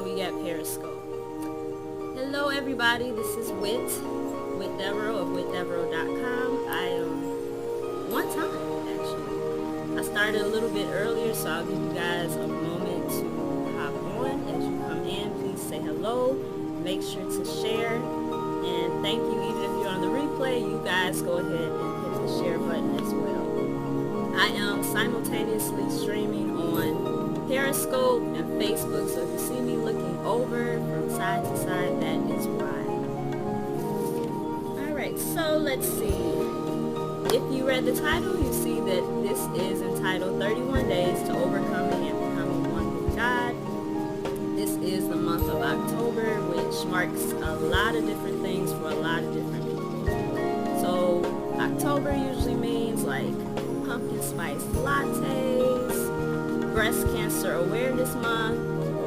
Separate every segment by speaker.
Speaker 1: and we got Periscope. Hello everybody, this is Whit Devereaux of whitdevereaux.com. I am one time actually. I started a little bit earlier, so I'll give you guys a moment to hop on. As you come in, please say hello, make sure to share, and thank you. Even if you're on the replay, you guys go ahead and hit the share button as well. I am simultaneously streaming on Periscope and Facebook, so if you see me looking over from side to side, that is why. Alright, so let's see. If you read the title, you see that this is entitled 31 Days to Overcoming and Becoming One with God. This is the month of October, which marks a lot of different things for a lot of different people. So October usually means like pumpkin spice lattes, breast cancer awareness month.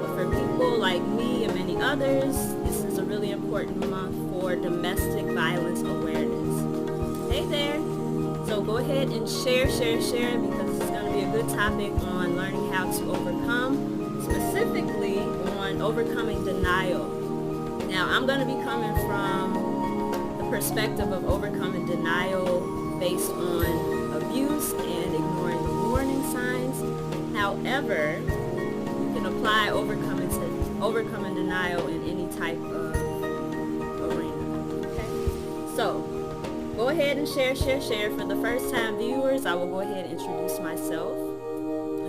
Speaker 1: But for people like me and many others, this is a really important month for domestic violence awareness. Hey there! So go ahead and share because it's going to be a good topic on learning how to overcome, specifically on overcoming denial. Now I'm going to be coming from the perspective of overcoming denial based on abuse and ignoring the warning signs. However, you can apply overcoming denial in any type of arena. Okay? So, go ahead and share. For the first time viewers, I will go ahead and introduce myself.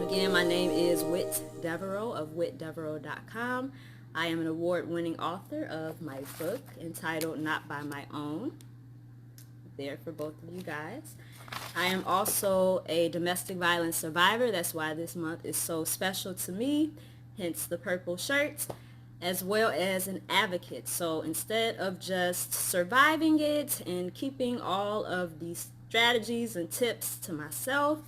Speaker 1: Again, my name is Whit Devereaux of whitdevereaux.com. I am an award-winning author of my book entitled Not By My Own. There for both of you guys. I am also a domestic violence survivor. That's why this month is so special to me, hence the purple shirt, as well as an advocate. So instead of just surviving it and keeping all of these strategies and tips to myself,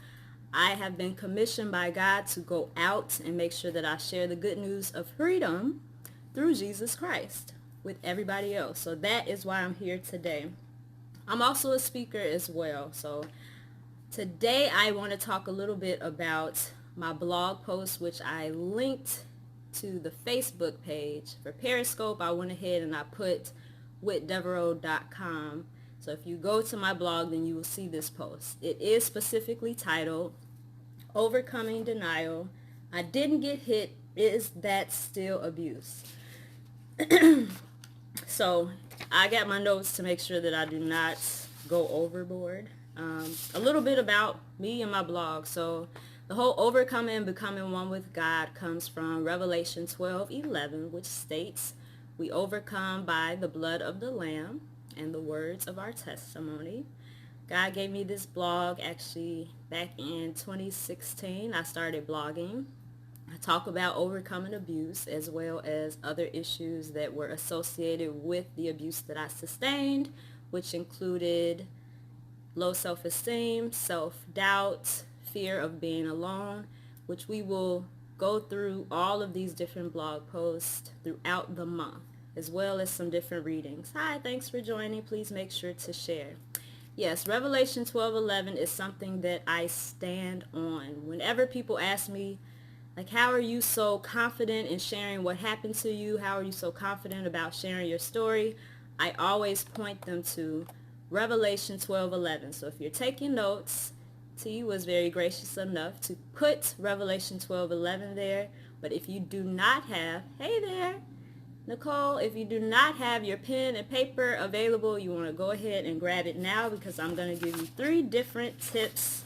Speaker 1: I have been commissioned by God to go out and make sure that I share the good news of freedom through Jesus Christ with everybody else. So that is why I'm here today. I'm also a speaker as well. So today I want to talk a little bit about my blog post, which I linked to the Facebook page. For Periscope, I went ahead and I put whitdevereaux.com. So if you go to my blog, then you will see this post. It is specifically titled Overcoming Denial. I didn't get hit. Is that still abuse? So I got my notes to make sure that I do not go overboard. A little bit about me and my blog. So the whole overcoming and becoming one with God comes from Revelation 12:11, which states, "We overcome by the blood of the Lamb and the words of our testimony." God gave me this blog actually back in 2016. I started blogging. I talk about overcoming abuse as well as other issues that were associated with the abuse that I sustained, which included low self-esteem, self-doubt, fear of being alone, which we will go through all of these different blog posts throughout the month, as well as some different readings. Hi, thanks for joining. Please make sure to share. Yes, Revelation 12:11 is something that I stand on. Whenever people ask me, like, how are you so confident in sharing what happened to you? How are you so confident about sharing your story? I always point them to Revelation 12:11. So if you're taking notes, T was very gracious enough to put Revelation 12:11 there. But if you do not have, hey there, Nicole, if you do not have your pen and paper available, you want to go ahead and grab it now, because I'm going to give you 3 different tips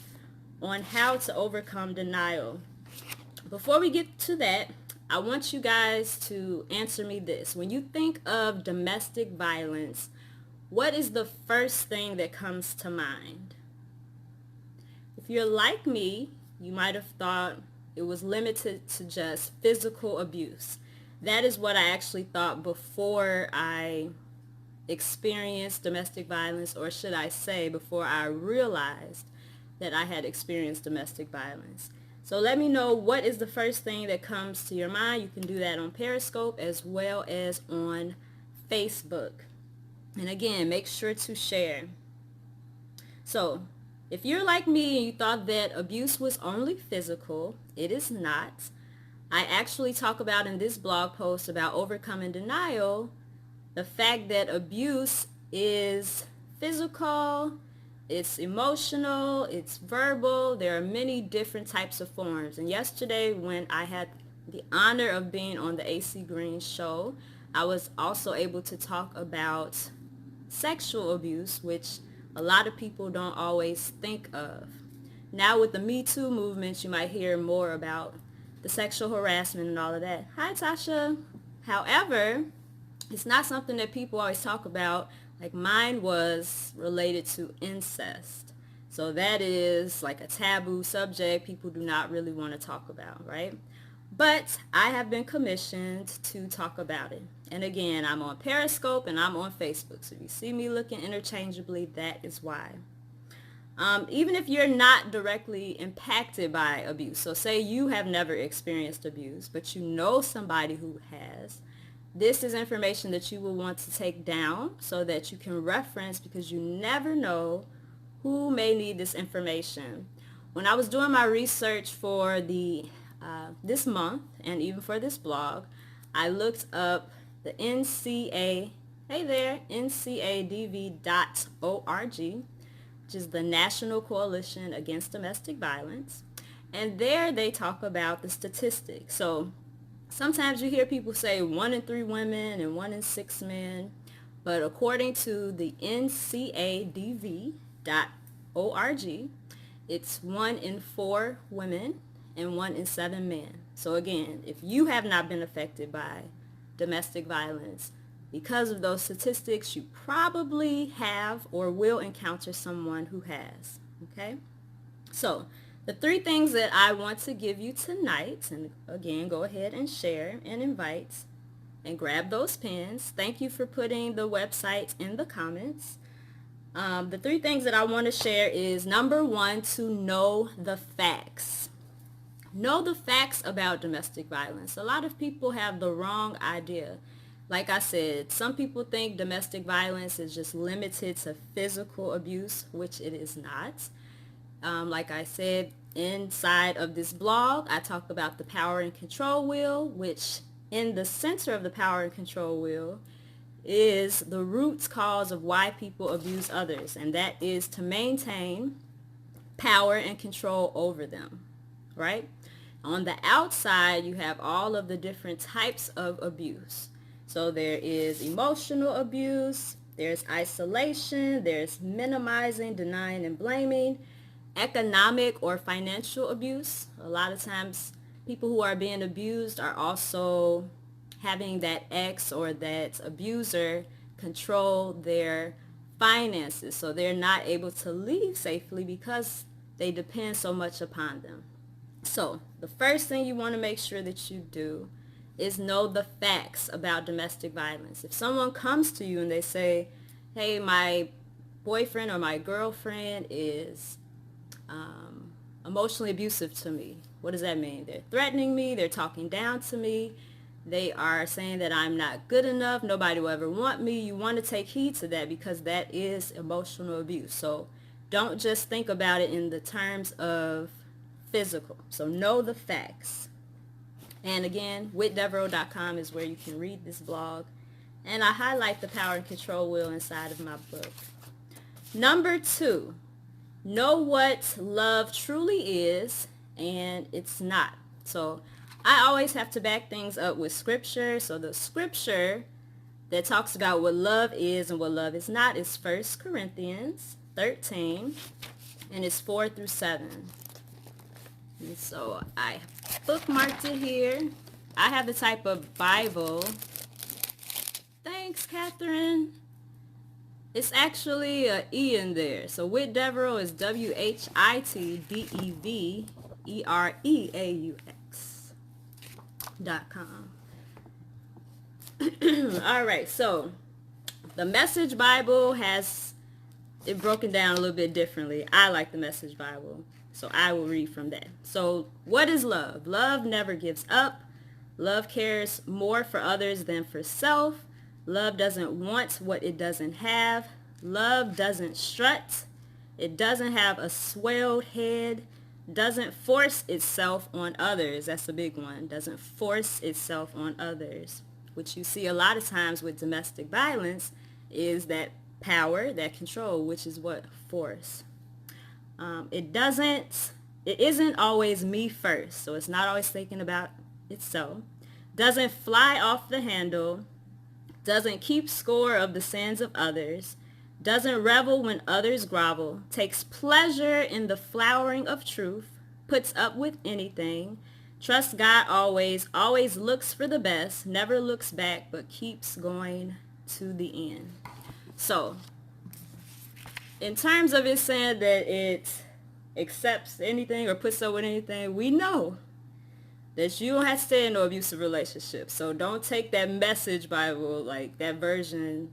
Speaker 1: on how to overcome denial. Before we get to that, I want you guys to answer me this. When you think of domestic violence, what is the first thing that comes to mind? If you're like me, you might have thought it was limited to just physical abuse. That is what I actually thought before I experienced domestic violence, or should I say before I realized that I had experienced domestic violence. So let me know, what is the first thing that comes to your mind. You can do that on Periscope as well as on Facebook. And again, make sure to share. So if you're like me and you thought that abuse was only physical, it is not. I actually talk about in this blog post about overcoming denial, the fact that abuse is physical, it's emotional, it's verbal. There are many different types of forms. And yesterday when I had the honor of being on the AC Green show, I was also able to talk about sexual abuse, which a lot of people don't always think of. Now with the Me Too movement, you might hear more about the sexual harassment and all of that. Hi, Tasha. However, it's not something that people always talk about. Like mine was related to incest. So that is like a taboo subject people do not really want to talk about, right? But I have been commissioned to talk about it. And again, I'm on Periscope and I'm on Facebook. So if you see me looking interchangeably, that is why. Even if you're not directly impacted by abuse, so say you have never experienced abuse, but you know somebody who has, this is information that you will want to take down so that you can reference, because you never know who may need this information. When I was doing my research for this month and even for this blog, I looked up the NCA, hey there, ncadv.org, which is the National Coalition Against Domestic Violence. And there they talk about the statistics. So sometimes you hear people say 1 in 3 women and 1 in 6 men. But according to the ncadv.org, it's 1 in 4 women and 1 in 7 men. So again, if you have not been affected by domestic violence, because of those statistics, you probably have or will encounter someone who has, okay? So the 3 things that I want to give you tonight, and again, go ahead and share and invite and grab those pins. Thank you for putting the website in the comments. The 3 things that I want to share is, number 1, to know the facts. Know the facts about domestic violence. A lot of people have the wrong idea. Like I said, some people think domestic violence is just limited to physical abuse, which it is not. Like I said, inside of this blog, I talk about the power and control wheel, which in the center of the power and control wheel is the root cause of why people abuse others, and that is to maintain power and control over them, right? On the outside, you have all of the different types of abuse. So there is emotional abuse, there's isolation, there's minimizing, denying, and blaming, economic or financial abuse. A lot of times people who are being abused are also having that ex or that abuser control their finances, so they're not able to leave safely because they depend so much upon them. So the first thing you want to make sure that you do is know the facts about domestic violence. If someone comes to you and they say, hey, my boyfriend or my girlfriend is emotionally abusive to me, what does that mean? They're threatening me, they're talking down to me, they are saying that I'm not good enough, nobody will ever want me. You want to take heed to that, because that is emotional abuse. So don't just think about it in the terms of physical. So know the facts. And again, whitdevereaux.com is where you can read this blog. And I highlight the power and control wheel inside of my book. Number 2, know what love truly is and it's not. So I always have to back things up with scripture. So the scripture that talks about what love is and what love is not is 1 Corinthians 13, and it's 4 through 7. And so I bookmarked it here. I have the type of Bible. Thanks, Catherine. It's actually an E in there. So Whit Devereaux is WHITDEVERAUX.com. All right, so the Message Bible has it broken down a little bit differently. I like the Message Bible, so I will read from that. So what is love? Love never gives up. Love cares more for others than for self. Love doesn't want what it doesn't have. Love doesn't strut. It doesn't have a swelled head. doesn't force itself on others. That's a big one. Doesn't force itself on others, which you see a lot of times with domestic violence is that power, that control, which is what? Force. It isn't always me first, so it's not always thinking about itself. Doesn't fly off the handle, doesn't keep score of the sins of others, doesn't revel when others grovel, takes pleasure in the flowering of truth, puts up with anything, trusts God always, always looks for the best, never looks back, but keeps going to the end. So, in terms of it saying that it accepts anything or puts up with anything, we know that you don't have to stay in no abusive relationship. So don't take that Message Bible, like that version,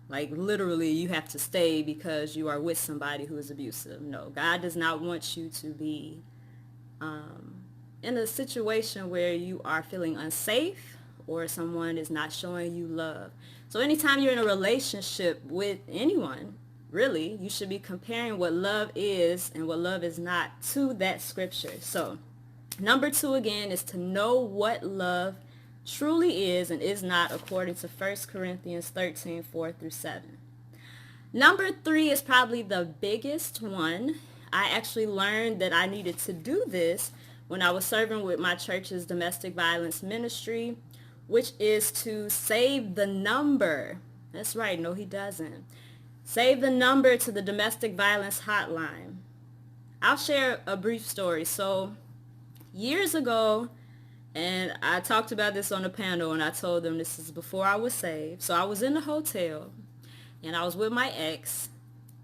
Speaker 1: like literally you have to stay because you are with somebody who is abusive. No, God does not want you to be in a situation where you are feeling unsafe or someone is not showing you love. So anytime you're in a relationship with anyone, really, you should be comparing what love is and what love is not to that scripture. So number 2 again is to know what love truly is and is not according to 1 Corinthians 13, 4 through 7. Number 3 is probably the biggest one. I actually learned that I needed to do this when I was serving with my church's domestic violence ministry, which is to save the number. That's right, no he doesn't. Save the number to the domestic violence hotline. I'll share a brief story. So years ago, and I talked about this on a panel and I told them this is before I was saved. So I was in the hotel and I was with my ex.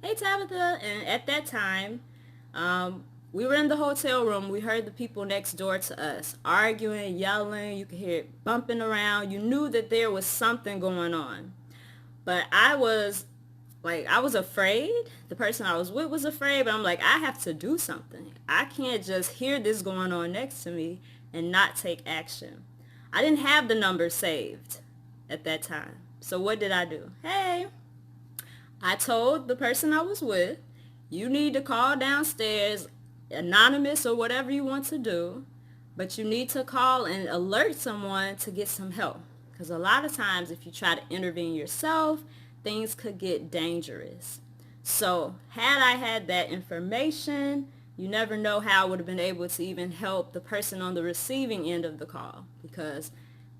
Speaker 1: Hey Tabitha. And at that time, we were in the hotel room. We heard the people next door to us arguing, yelling. You could hear it bumping around. You knew that there was something going on. But I was afraid. The person I was with was afraid, but I'm like, I have to do something. I can't just hear this going on next to me and not take action. I didn't have the number saved at that time. So what did I do? Hey, I told the person I was with, you need to call downstairs, anonymous or whatever you want to do, but you need to call and alert someone to get some help. Because a lot of times if you try to intervene yourself, things could get dangerous. So had I had that information, you never know how I would have been able to even help the person on the receiving end of the call. Because,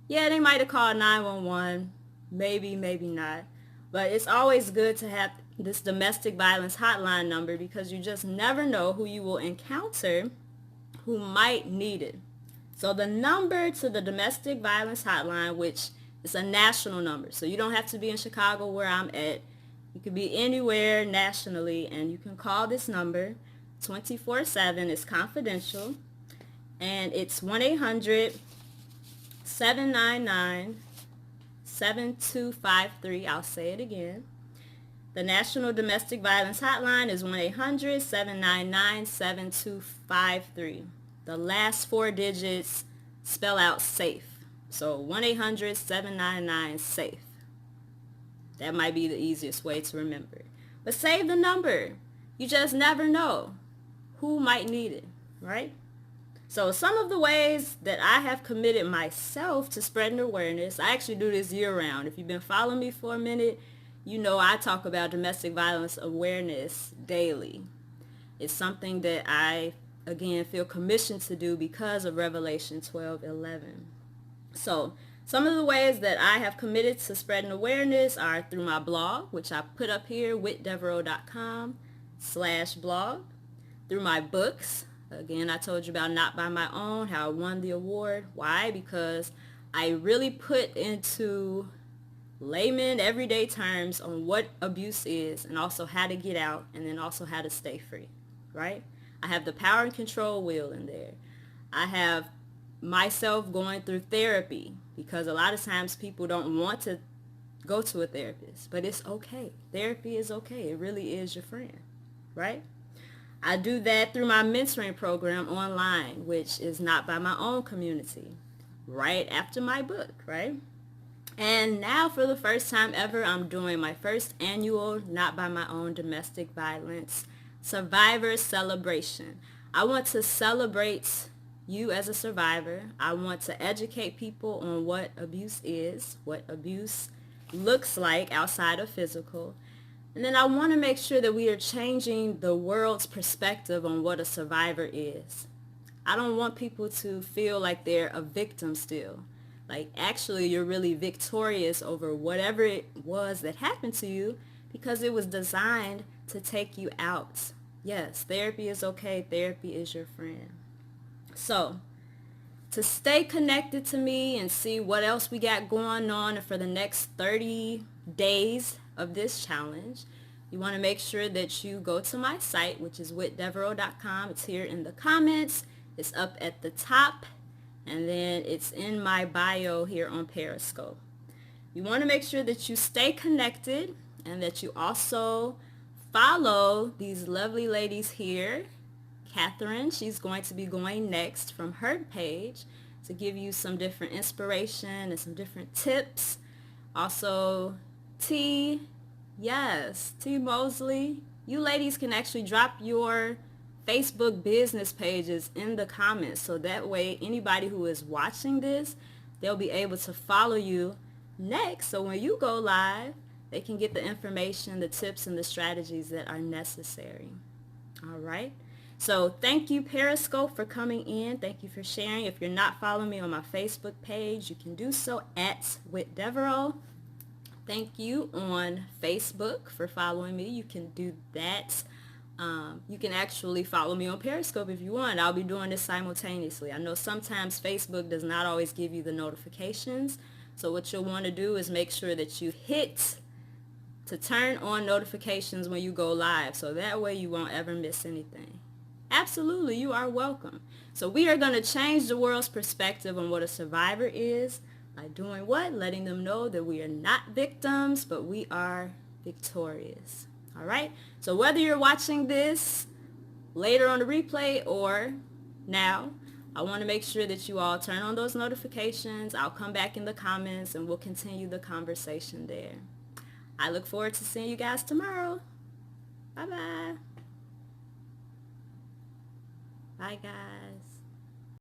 Speaker 1: yeah, they might have called 911, maybe not. But it's always good to have this domestic violence hotline number because you just never know who you will encounter who might need it. So the number to the domestic violence hotline, which is a national number, so you don't have to be in Chicago where I'm at. You could be anywhere nationally, and you can call this number 24/7. It's confidential, and it's 1-800-799-7253. I'll say it again. The National Domestic Violence Hotline is 1-800-799-7253. The last 4 digits spell out SAFE. So 1-800-799-SAFE. That might be the easiest way to remember. But save the number. You just never know who might need it, right? So some of the ways that I have committed myself to spreading awareness, I actually do this year round. If you've been following me for a minute, you know I talk about domestic violence awareness daily. It's something that I, again, feel commissioned to do because of Revelation 12:11. So some of the ways that I have committed to spreading awareness are through my blog, which I put up here, whitdevereaux.com/blog. Through my books. Again, I told you about Not By My Own, how I won the award. Why? Because I really put into layman everyday terms on what abuse is and also how to get out and then also how to stay free, right? I have the power and control wheel in there. I have myself going through therapy because a lot of times people don't want to go to a therapist, but it's okay. Therapy is okay. It really is your friend, right? I do that through my mentoring program online, which is Not By My Own community, right after my book, right? And now for the first time ever, I'm doing my first annual Not By My Own domestic violence survivor celebration. I want to celebrate you as a survivor. I want to educate people on what abuse is, what abuse looks like outside of physical. And then I want to make sure that we are changing the world's perspective on what a survivor is. I don't want people to feel like they're a victim still. Like, actually, you're really victorious over whatever it was that happened to you because it was designed to take you out. Yes, therapy is okay. Therapy is your friend. So, to stay connected to me and see what else we got going on for the next 30 days of this challenge, you want to make sure that you go to my site, which is whitdevereaux.com. It's here in the comments. It's up at the top, and then it's in my bio here on Periscope. You want to make sure that you stay connected and that you also follow these lovely ladies here. Catherine, she's going to be going next from her page to give you some different inspiration and some different tips. Also, T Mosley, you ladies can actually drop your Facebook business pages in the comments, so that way anybody who is watching this, they'll be able to follow you next, so when you go live, they can get the information, the tips, and the strategies that are necessary. All right. So thank you, Periscope, for coming in. Thank you for sharing. If you're not following me on my Facebook page, you can do so at Whit Devereaux. Thank you on Facebook for following me. You can do that. You can actually follow me on Periscope if you want. I'll be doing this simultaneously. I know sometimes Facebook does not always give you the notifications. So what you'll want to do is make sure that you hit to turn on notifications when you go live. So that way you won't ever miss anything. Absolutely, you are welcome. So we are going to change the world's perspective on what a survivor is by doing what? Letting them know that we are not victims, but we are victorious. All right? So whether you're watching this later on the replay or now, I want to make sure that you all turn on those notifications. I'll come back in the comments and we'll continue the conversation there. I look forward to seeing you guys tomorrow. Bye-bye. Bye, guys.